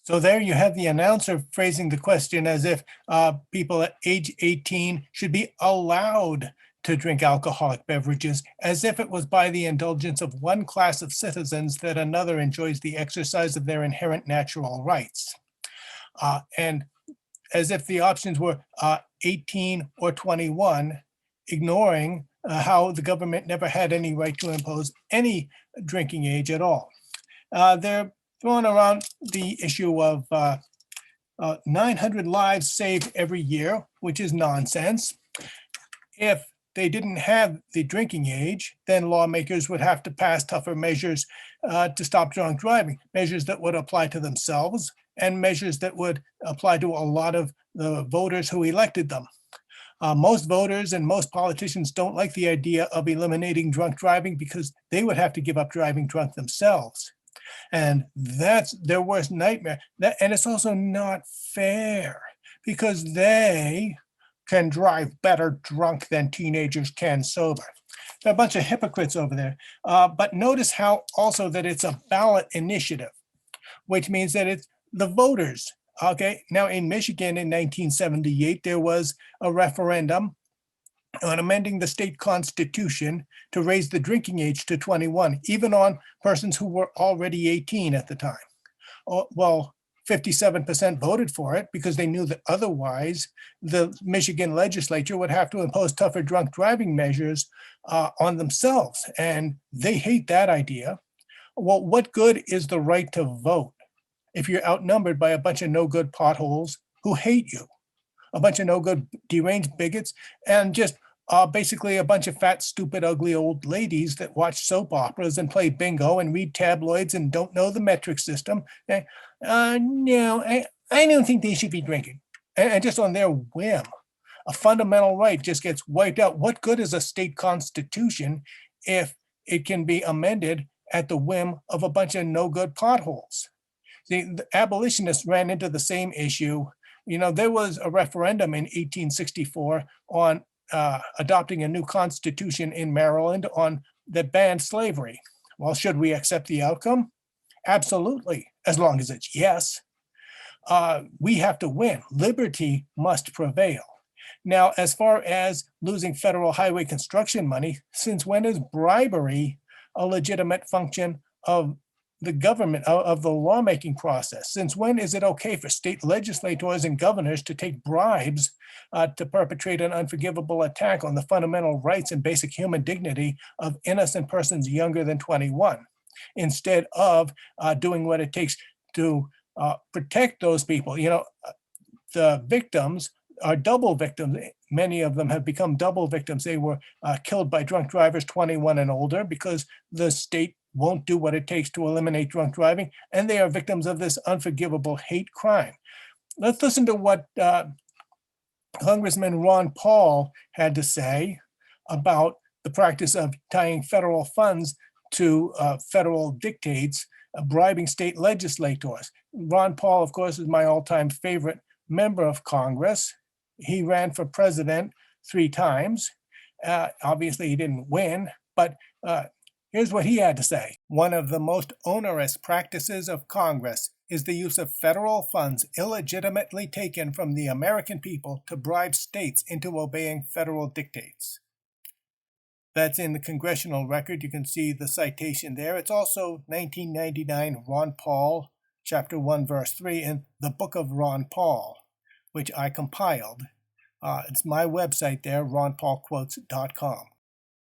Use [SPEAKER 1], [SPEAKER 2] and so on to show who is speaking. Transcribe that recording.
[SPEAKER 1] So there you have the announcer phrasing the question as if people at age 18 should be allowed to drink alcoholic beverages, as if it was by the indulgence of one class of citizens that another enjoys the exercise of their inherent natural rights. And as if the options were 18 or 21, ignoring how the government never had any right to impose any drinking age at all. They're throwing around the issue of 900 lives saved every year, which is nonsense. If they didn't have the drinking age, then lawmakers would have to pass tougher measures to stop drunk driving, measures that would apply to themselves and measures that would apply to a lot of the voters who elected them. Most voters and most politicians don't like the idea of eliminating drunk driving because they would have to give up driving drunk themselves. And that's their worst nightmare. And it's also not fair because they can drive better drunk than teenagers can sober. There are a bunch of hypocrites over there. But notice how also that it's a ballot initiative, which means that it's the voters. Okay, now in Michigan in 1978, there was a referendum on amending the state constitution to raise the drinking age to 21, even on persons who were already 18 at the time. Well, 57% voted for it because they knew that otherwise the Michigan legislature would have to impose tougher drunk driving measures on themselves. And they hate that idea. Well, what good is the right to vote if you're outnumbered by a bunch of no good potholes who hate you? A bunch of no good deranged bigots, and just basically a bunch of fat, stupid, ugly old ladies that watch soap operas and play bingo and read tabloids and don't know the metric system. No, I don't think they should be drinking. And just on their whim, a fundamental right just gets wiped out. What good is a state constitution if it can be amended at the whim of a bunch of no good potholes? The abolitionists ran into the same issue. There was a referendum in 1864 on adopting a new constitution in Maryland that banned slavery. Well, should we accept the outcome? Absolutely, as long as it's yes. We have to win. Liberty must prevail. Now, as far as losing federal highway construction money, since when is bribery a legitimate function of the government, of the lawmaking process? Since when is it okay for state legislators and governors to take bribes to perpetrate an unforgivable attack on the fundamental rights and basic human dignity of innocent persons younger than 21, instead of doing what it takes to protect those people? The victims are double victims. Many of them have become double victims. They were killed by drunk drivers 21 and older because the state won't do what it takes to eliminate drunk driving, and they are victims of this unforgivable hate crime. Let's listen to what Congressman Ron Paul had to say about the practice of tying federal funds to federal dictates, bribing state legislators. Ron Paul, of course, is my all-time favorite member of Congress. He ran for president 3 times. Obviously, he didn't win, but here's what he had to say. One of the most onerous practices of Congress is the use of federal funds illegitimately taken from the American people to bribe states into obeying federal dictates. That's in the congressional record. You can see the citation there. It's also 1999 Ron Paul, chapter 1, verse 3 in the Book of Ron Paul, which I compiled. It's my website there, ronpaulquotes.com.